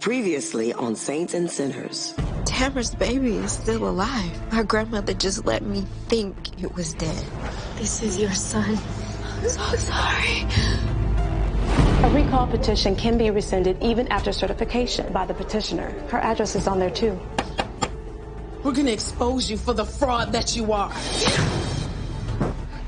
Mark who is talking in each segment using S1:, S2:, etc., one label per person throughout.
S1: Previously on Saints and Sinners.
S2: Tamara's baby is still alive. Her grandmother just let me think it was dead. This is your son. I'm so sorry.
S3: A recall petition can be rescinded even after certification by the petitioner. Her address is on there too.
S4: We're gonna expose you for the fraud that you are.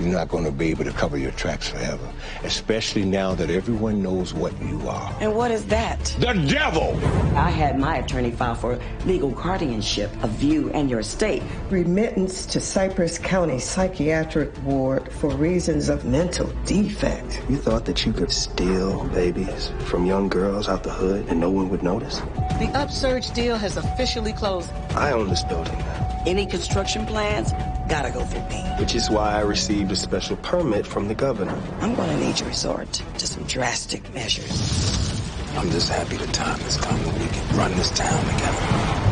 S5: You're not going to be able to cover your tracks forever, especially now that everyone knows what you are.
S1: And what is that?
S5: The devil!
S1: I had my attorney file for legal guardianship of you and your estate.
S6: Remittance to Cypress County Psychiatric Ward for reasons of mental defect.
S7: You thought that you could steal babies from young girls out the hood and no one would notice?
S4: The upsurge deal has officially closed.
S7: I own this building now.
S1: Any construction plans gotta go through me.
S7: Which is why I received a special permit from the governor.
S1: I'm gonna need to resort to some drastic measures.
S7: I'm just happy the time has come when we can run this town together.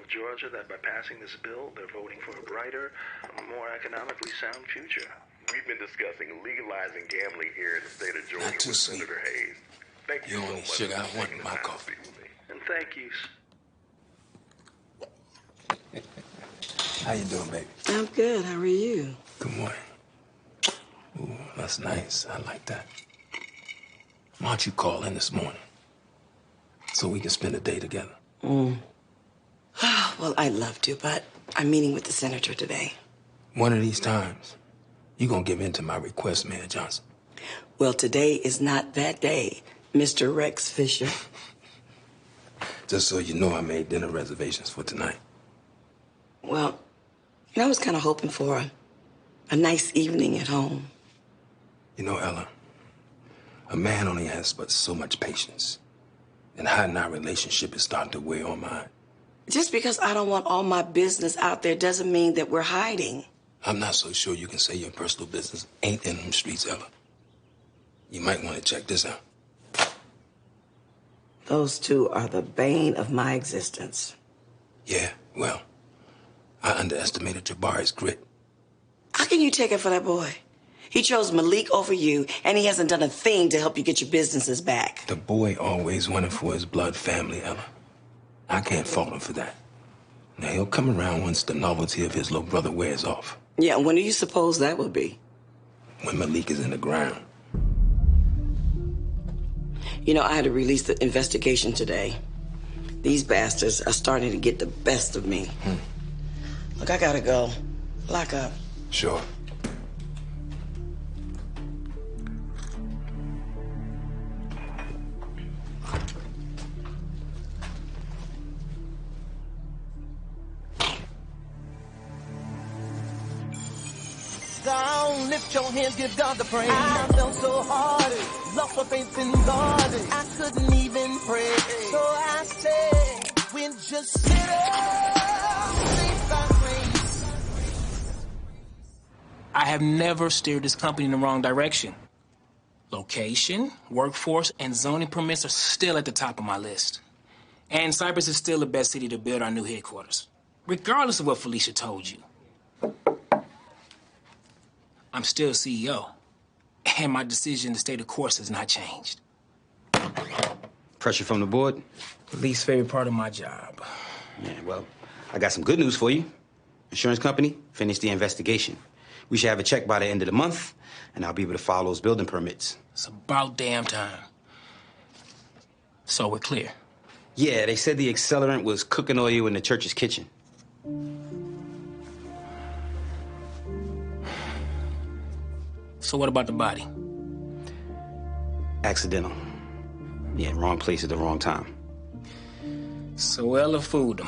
S8: Georgia that by passing this bill, they're voting for a brighter, more economically sound future.
S9: We've been discussing legalizing gambling here in the state of Georgia with Senator Hayes. Thank you so much for taking the time to speak with me.
S8: And thank you.
S7: How you doing, baby?
S1: I'm good. How are you?
S7: Good morning. Ooh, that's nice. I like that. Why don't you call in this morning so we can spend a day together?
S1: Well, I'd love to, but I'm meeting with the senator today.
S7: One of these times, you're going to give in to my request, Mayor Johnson.
S1: Well, today is not that day, Mr. Rex Fisher.
S7: Just so you know, I made dinner reservations for tonight.
S1: Well, I was kind of hoping for a nice evening at home.
S7: You know, Ella, a man only has but so much patience. And hiding our relationship is starting to weigh on mine.
S1: Just because I don't want all my business out there doesn't mean that we're hiding.
S7: I'm not so sure you can say your personal business ain't in them streets, Ella. You might want to check this out.
S1: Those two are the bane of my existence.
S7: Yeah, well, I underestimated Jabari's grit.
S1: How can you take it for that boy? He chose Malik over you, and he hasn't done a thing to help you get your businesses back.
S7: The boy always wanted for his blood family, Ella. I can't fault him for that. Now, he'll come around once the novelty of his little brother wears off.
S1: Yeah, when do you suppose that will be?
S7: When Malik is in the ground.
S1: You know, I had to release the investigation today. These bastards are starting to get the best of me. Look, I gotta go. Lock up.
S7: Sure.
S10: Down, lift your hands, give God the praise. I felt so hard, lost my faith in God. I couldn't even pray. So I said, when just sit up, saved by grace.
S11: I have never steered this company in the wrong direction. Location, workforce, and zoning permits are still at the top of my list. And Cypress is still the best city to build our new headquarters, regardless of what Felicia told you. I'm still CEO, and my decision to stay the course has not changed.
S12: Pressure from the board?
S11: The least favorite part of my job.
S12: Yeah, well, I got some good news for you. Insurance company finished the investigation. We should have a check by the end of the month, and I'll be able to file those building permits.
S11: It's about damn time. So we're clear.
S12: Yeah, they said the accelerant was cooking oil in the church's kitchen.
S11: So what about the body?
S12: Accidental. Yeah, wrong place at the wrong time.
S11: So Ella fooled him.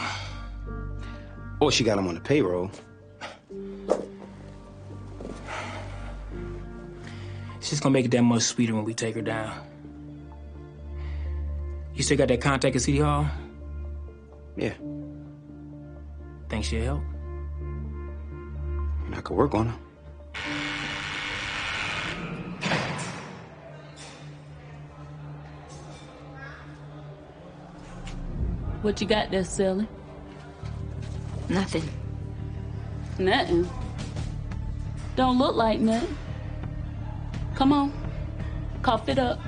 S12: Or she got him on the payroll.
S11: She's gonna make it that much sweeter when we take her down. You still got that contact at City Hall?
S12: Yeah.
S11: Think she'll help?
S12: I could work on her.
S13: What you got there, Sally?
S2: Nothing.
S13: Nothing? Don't look like nothing. Come on. Cough it up.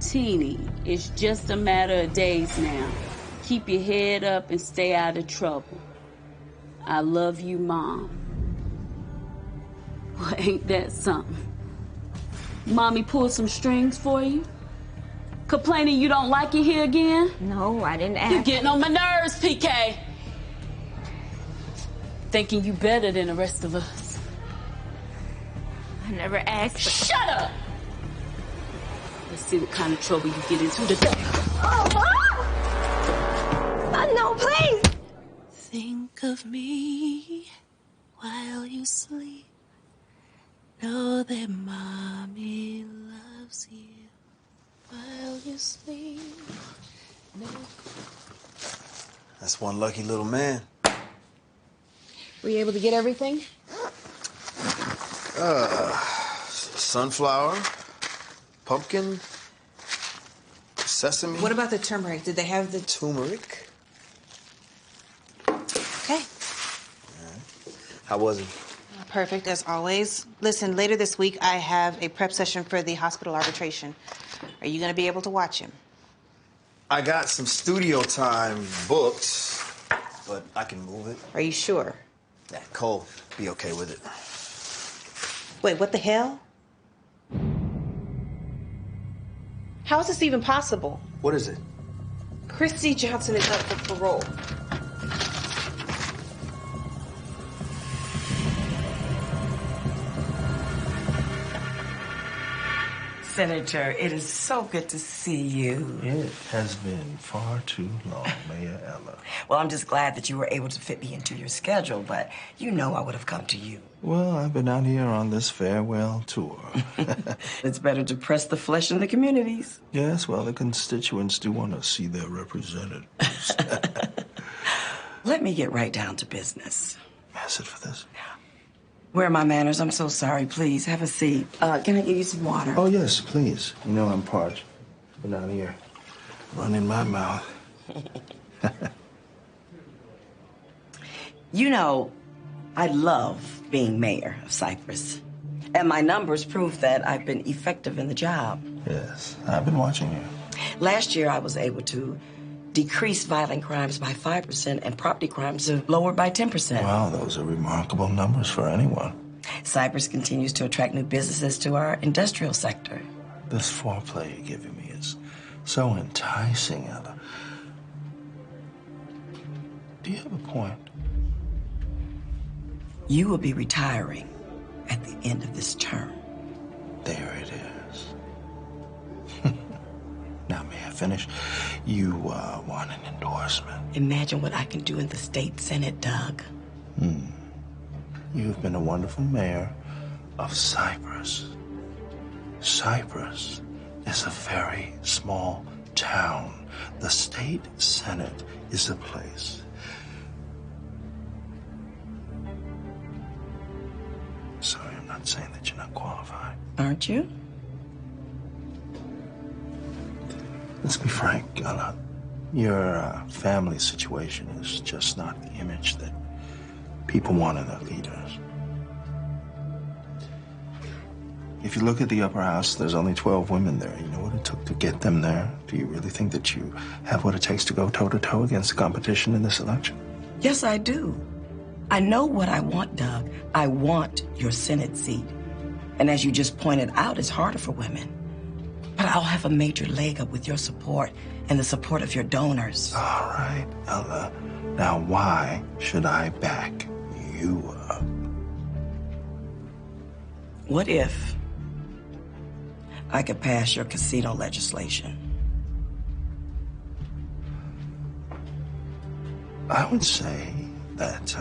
S13: Teeny, it's just a matter of days now. Keep your head up and stay out of trouble. I love you, Mom. Well, ain't that something? Mommy pulled some strings for you? Complaining you don't like it here again?
S2: No, I didn't ask.
S13: You're getting on my nerves, PK. Thinking you better than the rest of us.
S2: I never asked.
S13: Shut up! Let's see what kind of trouble you get into today.
S2: Oh, no, please!
S10: Think of me while you sleep. Know that Mommy loves you while you sleep.
S14: That's one lucky little man.
S15: Were you able to get everything?
S14: Sunflower, pumpkin, sesame.
S15: What about the turmeric? Did they have the
S14: turmeric?
S15: Okay.
S14: How was it?
S15: Perfect, as always. Listen, later this week, I have a prep session for the hospital arbitration. Are you going to be able to watch him?
S14: I got some studio time booked, but I can move it.
S15: Are you sure?
S14: Yeah, Cole, be okay with it.
S15: Wait, what the hell? How is this even possible?
S14: What is it?
S15: Christy Johnson is up for parole.
S1: Senator, it is so good to see you.
S16: It has been far too long, Mayor Ella.
S1: Well, I'm just glad that you were able to fit me into your schedule, but you know I would have come to you.
S16: Well, I've been out here on this farewell tour.
S1: It's better to press the flesh in the communities.
S16: Yes, well, the constituents do want to see their representatives.
S1: Let me get right down to business.
S16: May I sit for this?
S1: Where are my manners? I'm so sorry. Please, have a seat. Can I give you some water?
S16: Oh, yes, please. You know I'm parched. Been out here running my mouth.
S1: You know, I love being mayor of Cypress. And my numbers prove that I've been effective in the job.
S16: Yes, I've been watching you.
S1: Last year, I was able to decrease violent crimes by 5% and property crimes are lowered by 10%.
S16: Wow, those are remarkable numbers for anyone.
S1: Cypress continues to attract new businesses to our industrial sector.
S16: This foreplay you're giving me is So enticing, Ella. Do you have a point?
S1: You will be retiring at the end of this term.
S16: There it is. Now, may I finish? You want an endorsement.
S1: Imagine what I can do in the state senate, Doug.
S16: You've been a wonderful mayor of Cypress. Cypress is a very small town. The state senate is a place. Sorry, I'm not saying that you're not qualified.
S1: Aren't you?
S16: Let's be frank, Ella. Your family situation is just not the image that people want in their leaders. If you look at the upper house, there's only 12 women there. You know what it took to get them there? Do you really think that you have what it takes to go toe-to-toe against the competition in this election?
S1: Yes, I do. I know what I want, Doug. I want your Senate seat. And as you just pointed out, it's harder for women. But I'll have a major leg up with your support and the support of your donors.
S16: All right, Ella. Now, why should I back you up?
S1: What if I could pass your casino legislation?
S16: I would say that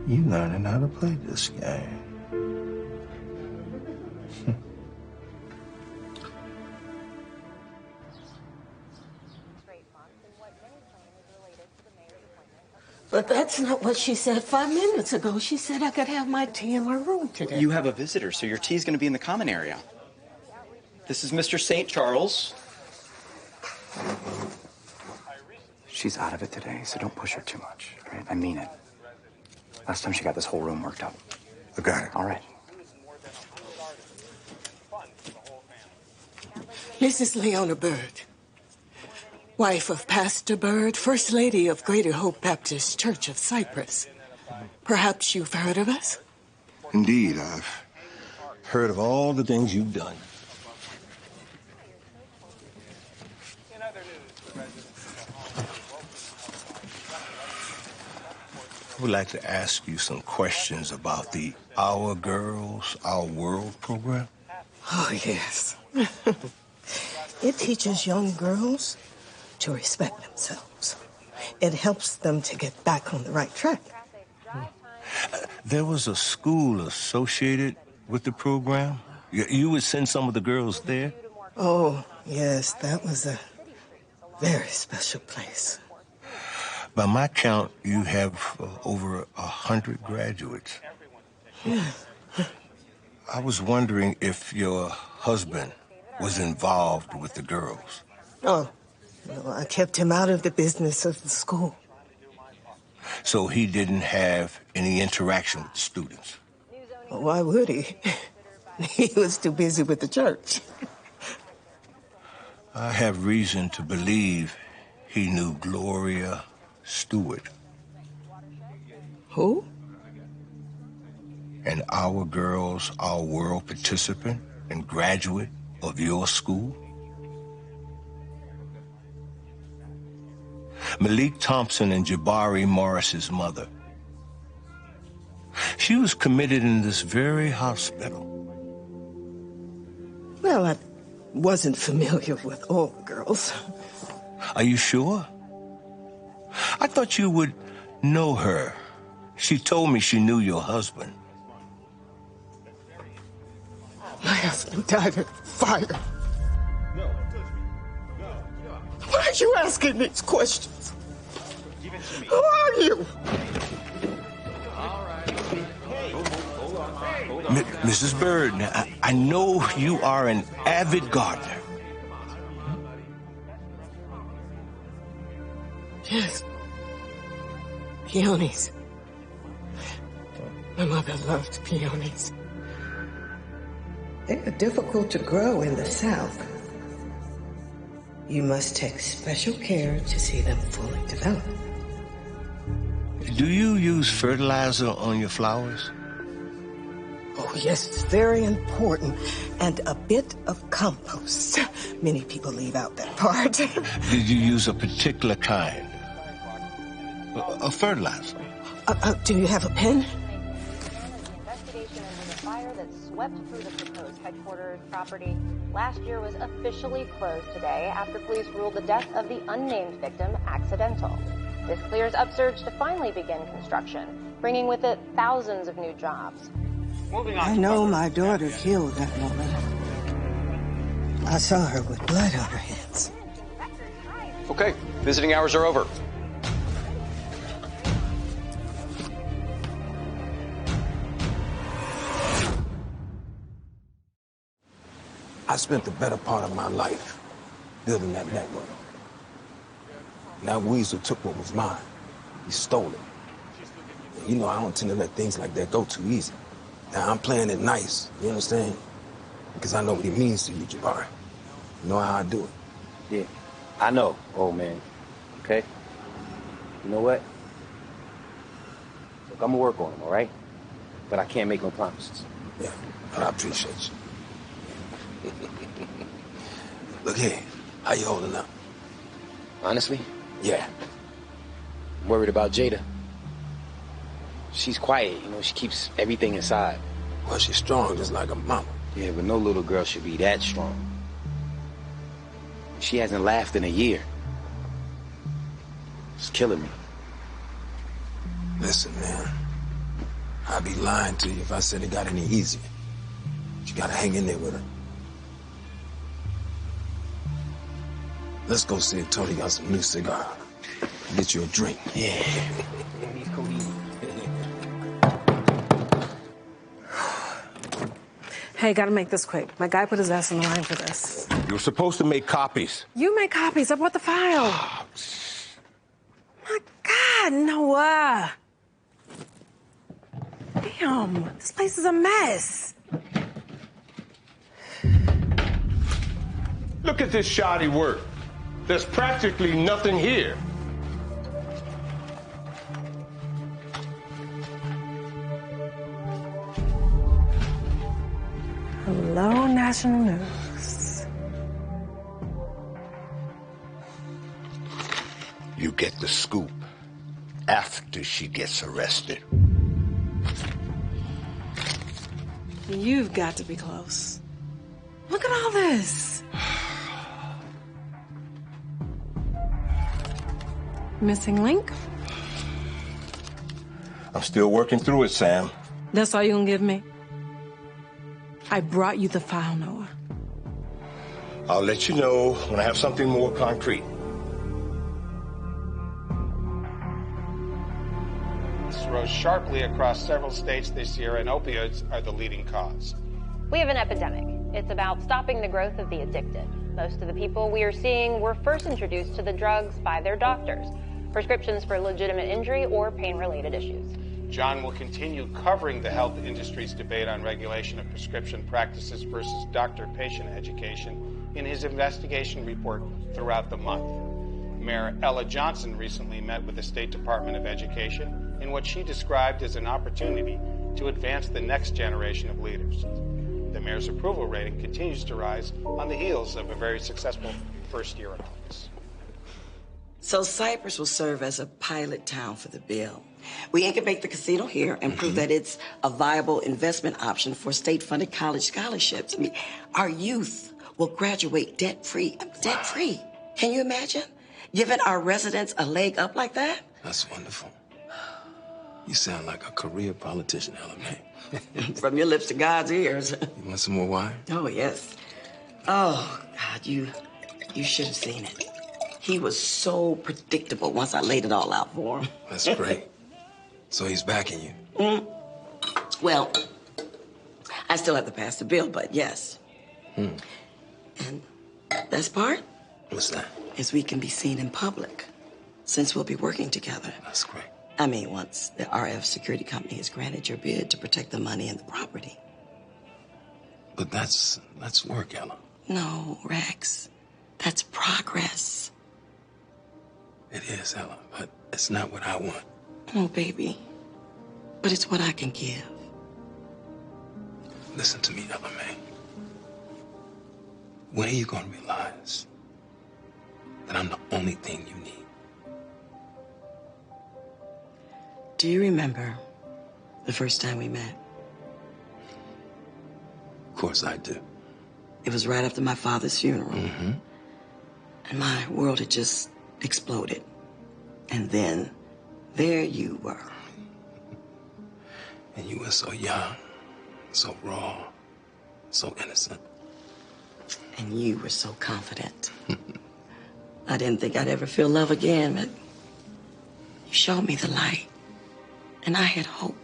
S16: you learning how to play this game.
S6: But that's not what she said 5 minutes ago. She said I could have my tea in my room today.
S17: You have a visitor, so your tea's going to be in the common area. This is Mr. St. Charles. She's out of it today, so don't push her too much, right? I mean it. Last time she got this whole room worked up.
S5: I got it.
S17: All right.
S6: Mrs. Leona Bird, wife of Pastor Bird, First Lady of Greater Hope Baptist Church of Cypress. Perhaps you've heard of us?
S5: Indeed, I've heard of all the things you've done. I would like to ask you some questions about the Our Girls, Our World program.
S6: Oh, yes. It teaches young girls to respect themselves. It helps them to get back on the right track.
S5: There was a school associated with the program. You would send some of the girls there?
S6: Oh, yes, that was a very special place.
S5: By my count, you have over 100 graduates.
S6: Yeah.
S5: I was wondering if your husband was involved with the girls.
S6: Oh, no, I kept him out of the business of the school.
S5: So he didn't have any interaction with the students?
S6: Well, why would he? He was too busy with the church.
S5: I have reason to believe he knew Gloria Stewart.
S6: Who?
S5: An Our Girls, Our World participant and graduate of your school. Malik Thompson and Jabari Morris's mother. She was committed in this very hospital.
S6: Well, I wasn't familiar with all the girls.
S5: Are you sure? I thought you would know her. She told me she knew your husband.
S6: My husband died in fire. Why are you asking these questions? Who are you?
S5: Mrs. Bird, now, I know you are an avid gardener.
S6: Yes. Peonies. My mother loved peonies. They are difficult to grow in the South. You must take special care to see them fully develop.
S5: Do you use fertilizer on your flowers?
S6: Oh, yes, it's very important. And a bit of compost. Many people leave out that part.
S5: Did you use a particular kind? A fertilizer?
S6: Do you have a pen?
S18: Investigation into the fire that swept through the proposed headquarters property last year was officially closed today after police ruled the death of the unnamed victim accidental. This clears Upsurge to finally begin construction, bringing with it thousands of new jobs.
S6: I know my daughter killed that woman. I saw her with blood on her hands.
S17: Okay, visiting hours are over.
S7: I spent the better part of my life building that network. Now Weasel took what was mine. He stole it. And you know I don't tend to let things like that go too easy. Now I'm playing it nice, you understand? Because I know what he means to you, Jabari. You know how I do it.
S19: Yeah, I know, old man. Okay? You know what? Look, I'm gonna work on him, all right? But I can't make no promises.
S7: Yeah, I appreciate you. Look here, how you holding up?
S19: Honestly?
S7: Yeah.
S19: I'm worried about Jada. She's quiet, you know, she keeps everything inside.
S7: Well, she's strong just like a mama.
S19: Yeah, but no little girl should be that strong. She hasn't laughed in a year. It's killing me.
S7: Listen, man. I'd be lying to you if I said it got any easier. You gotta hang in there with her. Let's go see if Tony got some new cigar. Get you a drink.
S19: Yeah.
S3: Hey, gotta make this quick. My guy put his ass on the line for this.
S5: You're supposed to make copies.
S3: You make copies. I brought the file. My God, Noah. Damn, this place is a mess.
S5: Look at this shoddy work. There's practically nothing here.
S3: Hello, National News.
S5: You get the scoop after she gets arrested.
S3: You've got to be close. Look at all this. Missing link?
S5: I'm still working through it, Sam.
S3: That's all you gonna give me? I brought you the file, Noah.
S5: I'll let you know when I have something more concrete.
S20: This rose sharply across several states this year, and opioids are the leading cause.
S18: We have an epidemic. It's about stopping the growth of the addicted. Most of the people we are seeing were first introduced to the drugs by their doctors. Prescriptions for legitimate injury or pain-related issues.
S20: John will continue covering the health industry's debate on regulation of prescription practices versus doctor-patient education in his investigation report throughout the month. Mayor Ella Johnson recently met with the State Department of Education in what she described as an opportunity to advance the next generation of leaders. The mayor's approval rating continues to rise on the heels of a very successful first year in office.
S1: So Cypress will serve as a pilot town for the bill. We incubate the casino here and prove that it's a viable investment option for state-funded college scholarships. I mean, our youth will graduate debt-free. Debt-free. Can you imagine? Giving our residents a leg up like that?
S7: That's wonderful. You sound like a career politician, Ella Mae.
S1: From your lips to God's ears.
S7: You want some more wine?
S1: Oh, yes. Oh, God, you should have seen it. He was so predictable once I laid it all out for him.
S7: That's great. So he's backing you?
S1: Well, I still have to pass the bill, but yes. And best part?
S7: What's that?
S1: Is we can be seen in public, since we'll be working together.
S7: That's great.
S1: I mean, once the RF Security Company has granted your bid to protect the money and the property.
S7: But that's work, Ella.
S1: No, Rex. That's progress.
S7: It is, Ella, but it's not what I want.
S1: Oh, baby. But it's what I can give.
S7: Listen to me, Ella Mae. When are you gonna realize that I'm the only thing you need?
S1: Do you remember the first time we met?
S7: Of course I do.
S1: It was right after my father's funeral.
S7: Mm-hmm.
S1: And my world had just exploded. And then there you were.
S7: And you were so young, so raw, so innocent.
S1: And you were so confident. I didn't think I'd ever feel love again, but you showed me the light. And I had hope.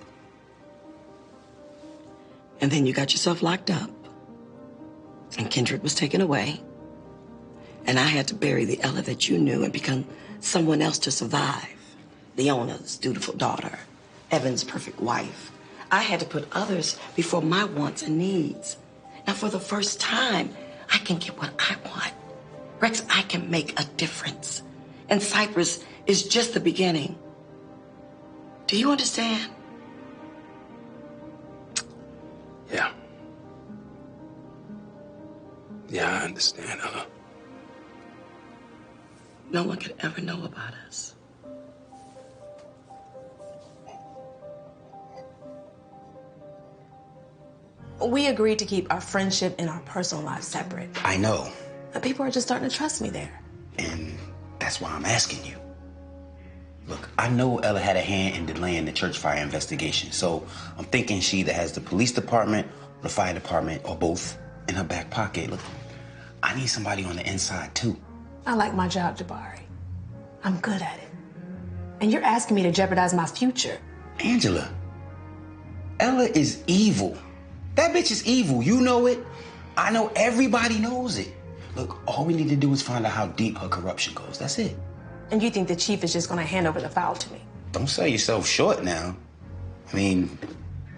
S1: And then you got yourself locked up. And Kendrick was taken away. And I had to bury the Ella that you knew and become someone else to survive. Leona's dutiful daughter, Evan's perfect wife. I had to put others before my wants and needs. Now, for the first time, I can get what I want. Rex, I can make a difference. And Cypress is just the beginning. Do you understand?
S7: Yeah. Yeah, I understand, Ella.
S1: No one could ever know about us.
S3: We agreed to keep our friendship and our personal lives separate.
S12: I know.
S3: But people are just starting to trust me there.
S12: And that's why I'm asking you. Look, I know Ella had a hand in delaying the church fire investigation, so I'm thinking she either has the police department, or the fire department, or both in her back pocket. Look, I need somebody on the inside, too.
S3: I like my job, Jabari. I'm good at it. And you're asking me to jeopardize my future.
S12: Angela, Ella is evil. That bitch is evil. You know it. I know everybody knows it. Look, all we need to do is find out how deep her corruption goes. That's it.
S3: And you think the chief is just gonna hand over the file to me?
S12: Don't sell yourself short now. I mean,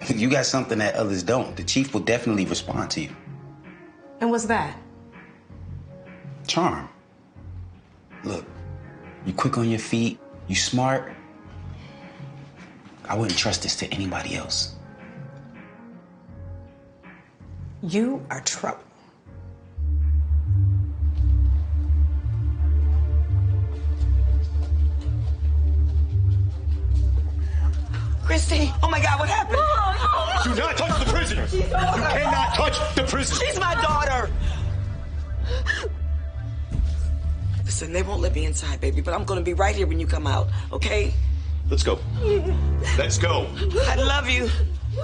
S12: you got something that others don't. The chief will definitely respond to you.
S3: And what's that?
S12: Charm. Look, you quick on your feet, you smart. I wouldn't trust this to anybody else.
S3: You are trouble.
S1: Christy, oh my God, what happened?
S21: Do not touch the prisoners! You cannot touch the prisoners!
S1: She's my daughter! Listen, they won't let me inside, baby, but I'm gonna be right here when you come out, okay?
S21: Let's go. Let's go.
S1: I love you.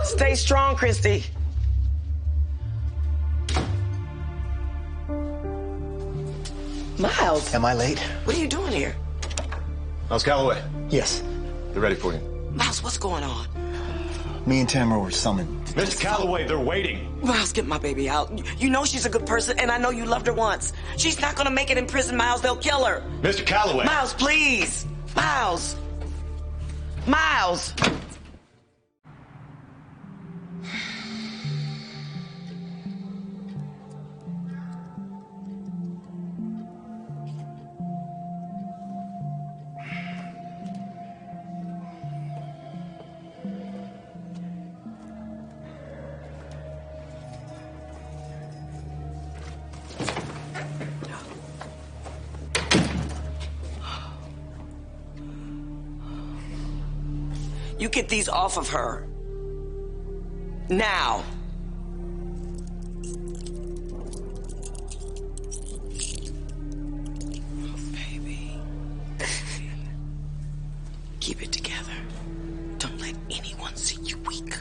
S1: Stay strong, Christy. Miles.
S14: Am I late?
S1: What are you doing here?
S21: Miles Calloway.
S14: Yes.
S21: They're ready for you.
S1: Miles, what's going on?
S14: Me and Tamara were summoned.
S21: Mr. Calloway, they're waiting.
S1: Miles, get my baby out. You know she's a good person, and I know you loved her once. She's not gonna make it in prison, Miles. They'll kill her.
S21: Mr. Calloway.
S1: Miles, please. Miles. Miles. You get these off of her. Now. Oh, baby. Keep it together. Don't let anyone see you weak.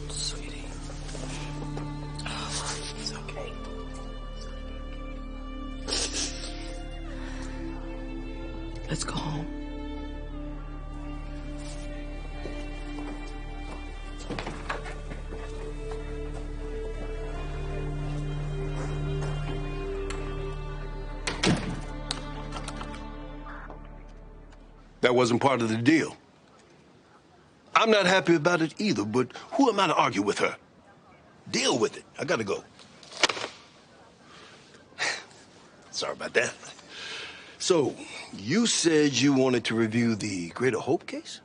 S1: Sweetie. Oh, it's okay. Let's go home.
S21: That wasn't part of the deal. I'm not happy about it either, but who am I to argue with her? Deal with it. I gotta go. Sorry about that. So, you said you wanted to review the Greater Hope case?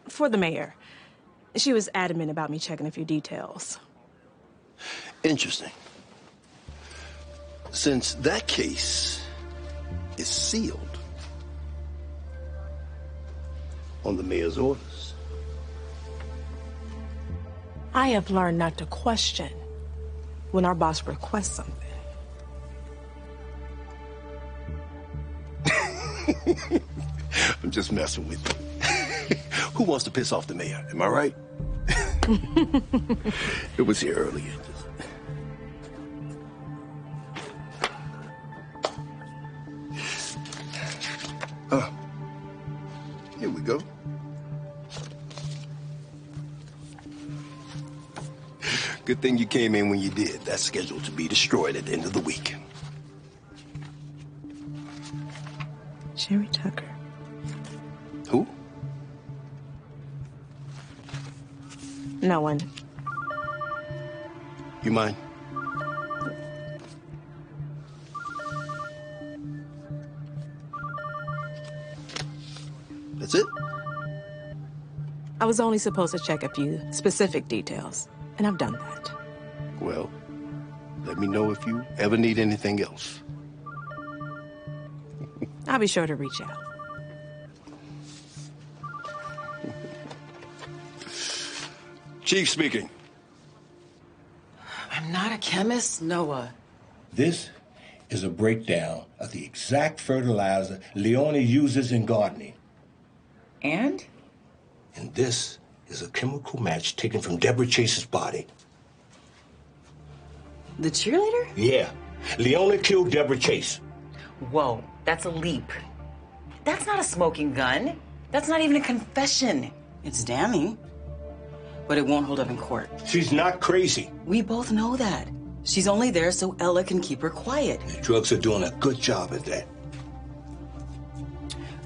S3: For the mayor. She was adamant about me checking a few details.
S21: Interesting. Since that case is sealed on the mayor's orders.
S3: I have learned not to question when our boss requests something.
S21: I'm just messing with you. Who wants to piss off the mayor? Am I right? It was here earlier. Here we go. Good thing you came in when you did. That's scheduled to be destroyed at the end of the week.
S3: Sherry Tucker.
S21: Who?
S3: No one.
S21: You mind? That's it?
S3: I was only supposed to check a few specific details, and I've done that.
S21: Well, let me know if you ever need anything else.
S3: I'll be sure to reach out.
S21: Chief speaking.
S1: I'm not a chemist, Noah.
S5: This is a breakdown of the exact fertilizer Leone uses in gardening.
S1: And?
S5: And this is a chemical match taken from Deborah Chase's body.
S1: The cheerleader?
S5: Yeah. Leone killed Deborah Chase.
S1: Whoa, that's a leap. That's not a smoking gun. That's not even a confession. It's damning. But it won't hold up in court.
S5: She's not crazy.
S1: We both know that. She's only there so Ella can keep her quiet.
S5: The drugs are doing a good job at that.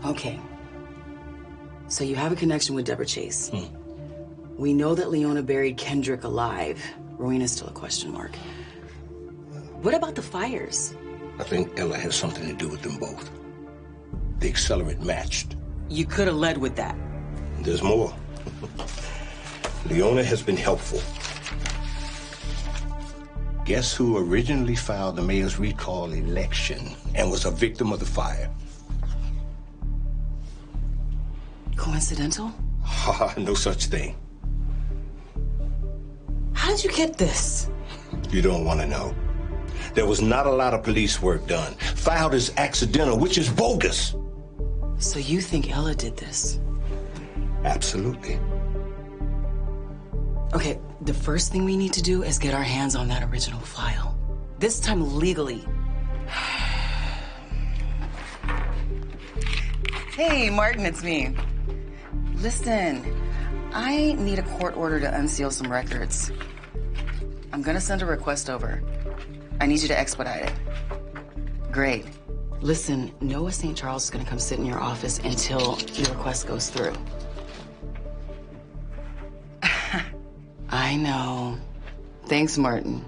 S1: Okay. So you have a connection with Deborah Chase. We know that Leona buried Kendrick alive. Rowena's still a question mark. What about the fires?
S5: I think Ella has something to do with them both. The accelerant matched.
S1: You could have led with that.
S5: There's more. Leona has been helpful. Guess who originally filed the mayor's recall election and was a victim of the fire?
S1: Coincidental?
S5: No such thing.
S1: How did you get this?
S5: You don't want to know. There was not a lot of police work done. Filed as accidental, which is bogus.
S1: So you think Ella did this?
S5: Absolutely.
S1: Okay, the first thing we need to do is get our hands on that original file. This time legally. Hey, Martin, it's me. Listen, I need a court order to unseal some records. I'm gonna send a request over. I need you to expedite it. Great. Listen, Noah St. Charles is gonna come sit in your office until your request goes through. I know. Thanks, Martin.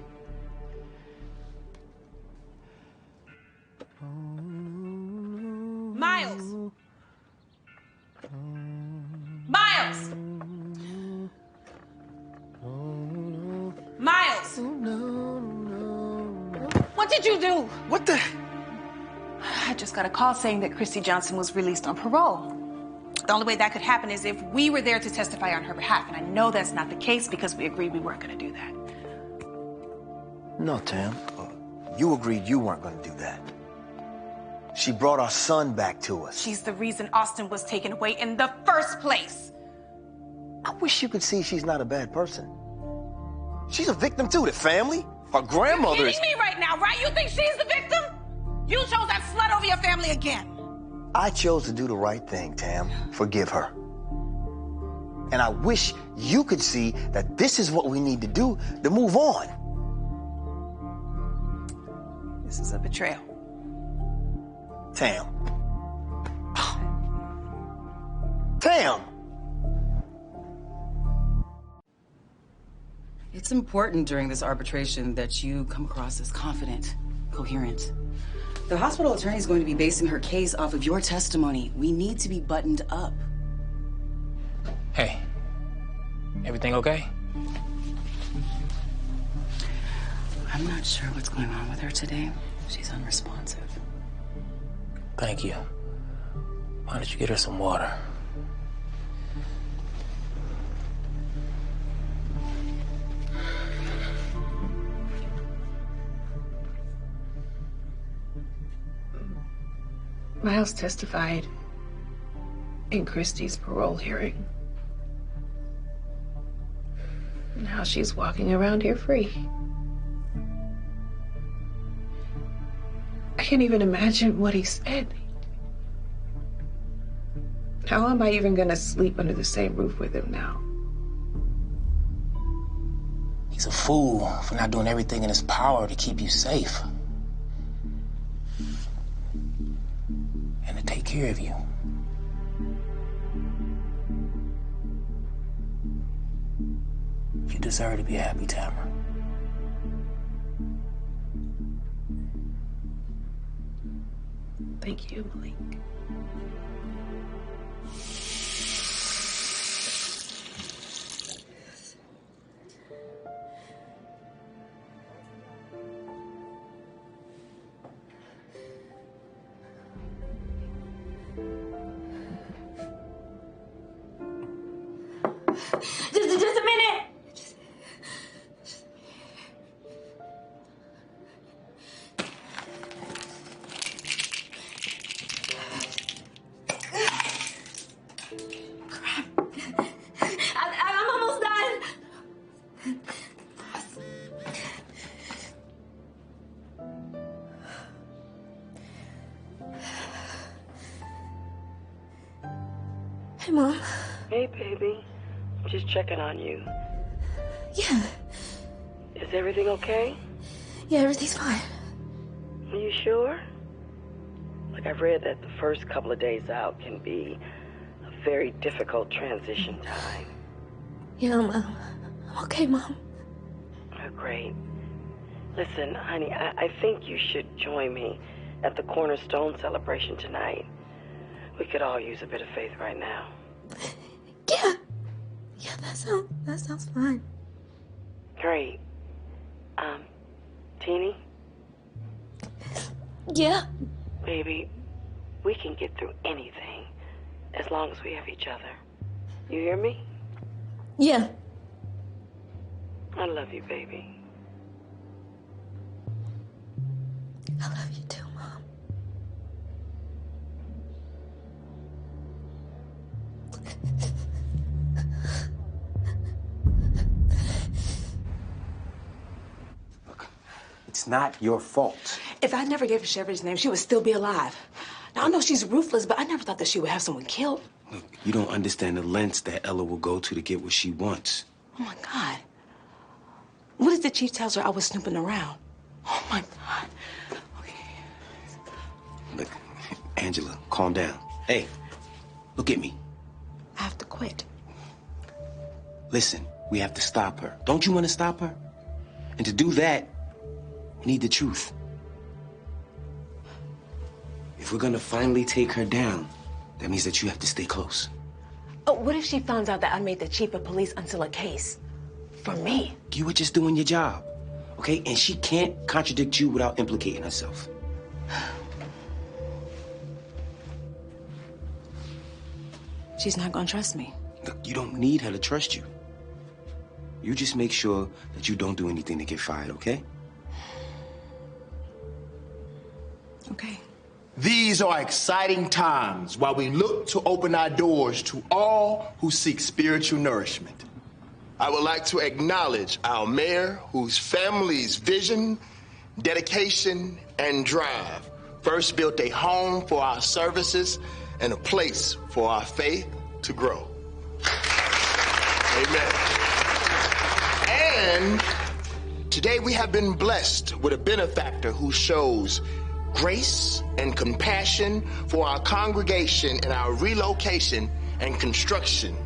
S15: Miles! Miles! Miles! What did you do?
S14: What the?
S15: I just got a call saying that Christy Johnson was released on parole. The only way that could happen is if we were there to testify on her behalf, and I know that's not the case because we agreed we weren't going to do that.
S14: No, Tam. You agreed you weren't going to do that. She brought our son back to us.
S15: She's the reason Austin was taken away in the first place.
S14: I wish you could see she's not a bad person. She's a victim too. The family, her grandmother is...
S15: You're kidding me right now, right? You think she's the victim? You chose that slut over your family again.
S14: I chose to do the right thing, Tam. Forgive her. And I wish you could see that this is what we need to do to move on.
S15: This is a betrayal.
S14: Tam. Tam!
S1: It's important during this arbitration that you come across as confident, coherent. The hospital attorney is going to be basing her case off of your testimony. We need to be buttoned up.
S11: Hey, everything okay?
S4: I'm not sure what's going on with her today. She's unresponsive.
S11: Thank you. Why don't you get her some water?
S22: Miles testified in Christy's parole hearing. Now she's walking around here free. I can't even imagine what he said. How am I even gonna sleep under the same roof with him now?
S11: He's a fool for not doing everything in his power to keep you safe. And to take care of you. You deserve to be happy, Tamara.
S22: Thank you, Malik.
S2: Just a minute. Crap. I'm almost done. Hey, Mom.
S1: Hey, baby. Just checking on you.
S2: Yeah.
S1: Is everything okay?
S2: Yeah, everything's fine.
S1: Are you sure? Like, I've read that the first couple of days out can be a very difficult transition time.
S2: Yeah, I'm okay, Mom.
S1: Oh, great. Listen, honey, I think you should join me at the Cornerstone celebration tonight. We could all use a bit of faith right now.
S2: Yeah. Yeah, that sounds fine.
S1: Great. Teenie?
S2: Yeah.
S1: Baby, we can get through anything as long as we have each other. You hear me?
S2: Yeah.
S1: I love you, baby.
S2: I love you too, Mom.
S12: It's not your fault.
S15: If I never gave her Chevy's name, she would still be alive. Now, I know she's ruthless, but I never thought that she would have someone killed.
S12: Look, you don't understand the lengths that Ella will go to get what she wants.
S15: Oh, my God. What if the chief tells her I was snooping around? Oh, my God.
S12: Look, Angela, calm down. Hey, look at me.
S15: I have to quit.
S12: Listen, we have to stop her. Don't you want to stop her? And to do that, we need the truth. If we're gonna finally take her down, that means that you have to stay close.
S15: Oh, what if she finds out that I made the chief of police until a case? For me.
S12: You were just doing your job, okay? And she can't contradict you without implicating herself.
S15: She's not gonna trust me.
S12: Look, you don't need her to trust you. You just make sure that you don't do anything to get fired, okay?
S15: Okay.
S23: These are exciting times while we look to open our doors to all who seek spiritual nourishment. I would like to acknowledge our mayor, whose family's vision, dedication, and drive first built a home for our services and a place for our faith to grow. Amen. And today we have been blessed with a benefactor who shows grace and compassion for our congregation in our relocation and construction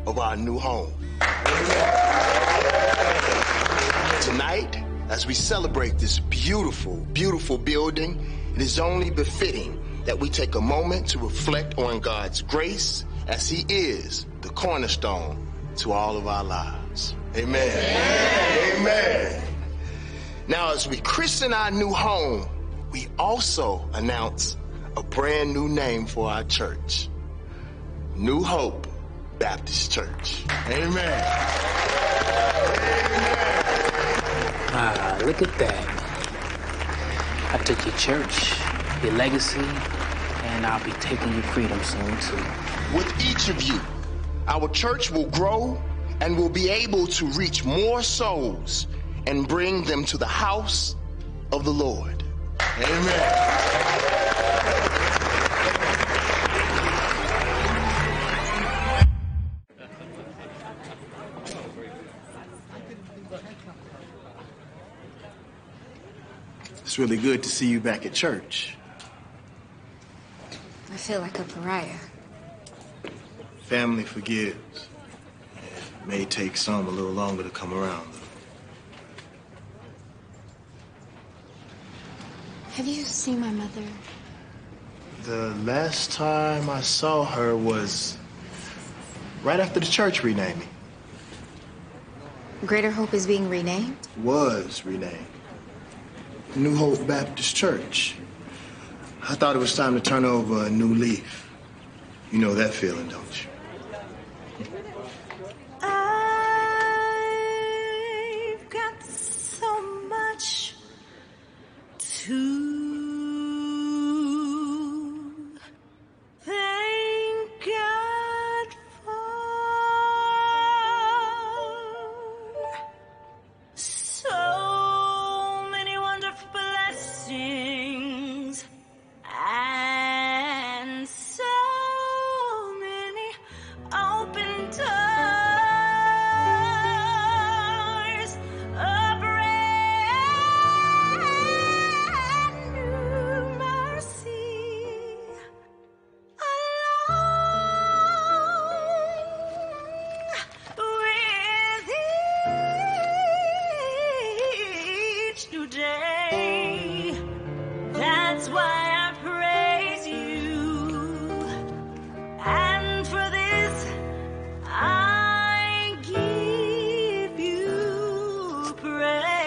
S23: of our new home. Tonight, as we celebrate this beautiful, beautiful building, it is only befitting that we take a moment to reflect on God's grace as He is the cornerstone to all of our lives. Amen. Amen. Now, as we christen our new home, we also announce a brand new name for our church. New Hope Baptist Church. Amen.
S11: Ah, look at that. I took your church, your legacy, and I'll be taking your freedom soon, too.
S23: With each of you, our church will grow and will be able to reach more souls and bring them to the house of the Lord. Amen.
S7: It's really good to see you back at church.
S2: I feel like a pariah.
S7: Family forgives. It may take some a little longer to come around, though.
S2: Have you seen my mother?
S7: The last time I saw her was right after the church renamed me.
S2: Greater Hope is being renamed?
S7: Was renamed. New Hope Baptist Church. I thought it was time to turn over a new leaf. You know that feeling, don't you?
S10: I've got so much to thank God for. So many wonderful blessings and so many open doors, a brand new mercy along with each new day. That's why I praise you, and for this I give you praise.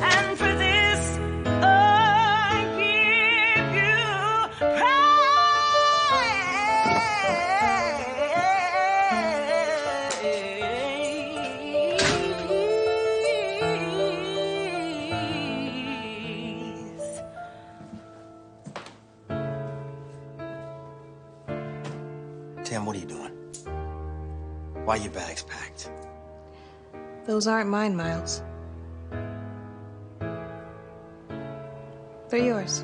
S10: And for this I give you praise.
S14: Tim, what are you doing? Why are your bags packed?
S22: Those aren't mine, Miles. They're yours.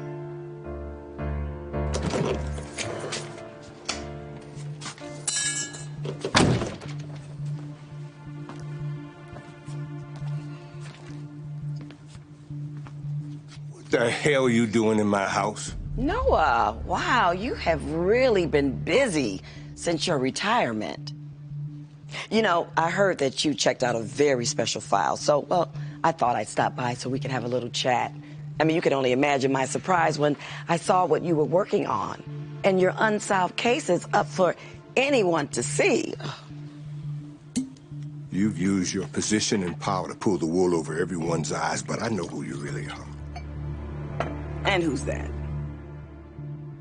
S5: What the hell are you doing in my house?
S1: Noah, wow, you have really been busy since your retirement. You know, I heard that you checked out a very special file, so, well, I thought I'd stop by so we could have a little chat. I mean, you can only imagine my surprise when I saw what you were working on and your unsolved cases up for anyone to see.
S5: You've used your position and power to pull the wool over everyone's eyes, but I know who you really are.
S1: And who's that?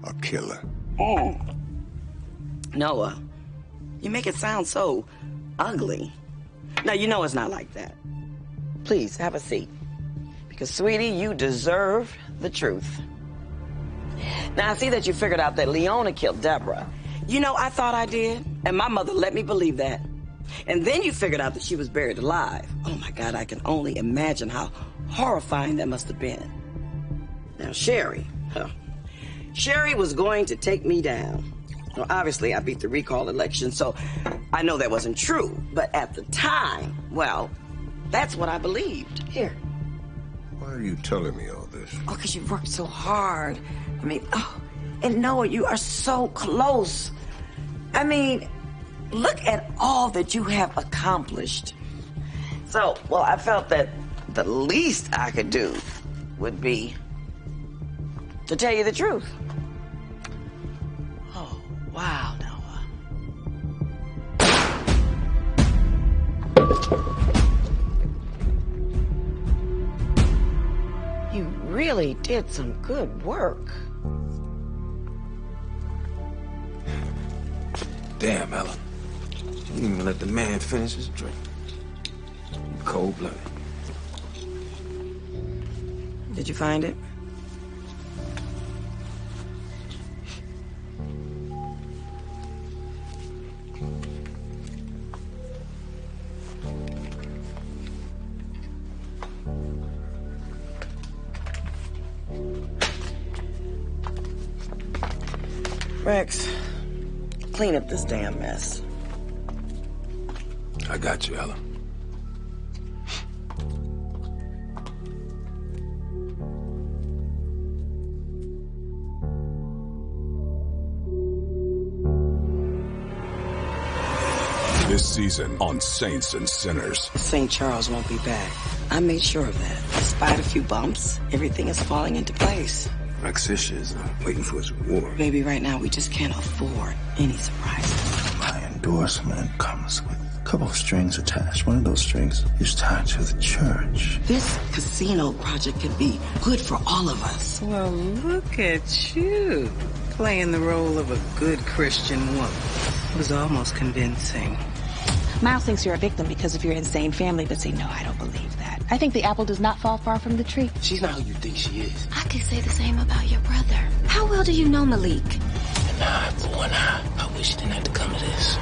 S5: A killer.
S1: Noah, you make it sound so ugly. Now, you know it's not like that. Please, have a seat. Because, sweetie, you deserve the truth. Now, I see that you figured out that Leona killed Deborah. You know, I thought I did, and my mother let me believe that. And then you figured out that she was buried alive. Oh, my God, I can only imagine how horrifying that must have been. Now, Sherry, Sherry was going to take me down. Well, obviously, I beat the recall election, so I know that wasn't true. But at the time, well, that's what I believed. Here.
S5: Why are you telling me all this?
S1: Oh, because you worked so hard. I mean, oh, and Noah, you are so close. I mean, look at all that you have accomplished. So, well, I felt that the least I could do would be to tell you the truth.
S8: while, Noah.
S1: You really did some good work.
S7: Damn, Ella. You didn't even let the man finish his drink. Cold-blooded.
S1: Did you find it? Rex, clean up this damn mess.
S7: I got you, Ella.
S9: This season on Saints and Sinners.
S1: St. Charles won't be back. I made sure of that. Despite a few bumps, everything is falling into place.
S7: Rex-ish is waiting for his reward.
S1: Baby, right now we just can't afford any surprises.
S16: My endorsement comes with a couple of strings attached. One of those strings is tied to the church.
S1: This casino project could be good for all of us.
S8: Well, look at you, playing the role of a good Christian woman. It was almost convincing.
S15: Miles thinks you're a victim because of your insane family, but see, no, I don't believe that. I think the apple does not fall far from the tree.
S11: She's not who you think she is.
S2: I could say the same about your brother. How well do you know Malik?
S11: An eye for one eye. I wish it didn't have to come to this.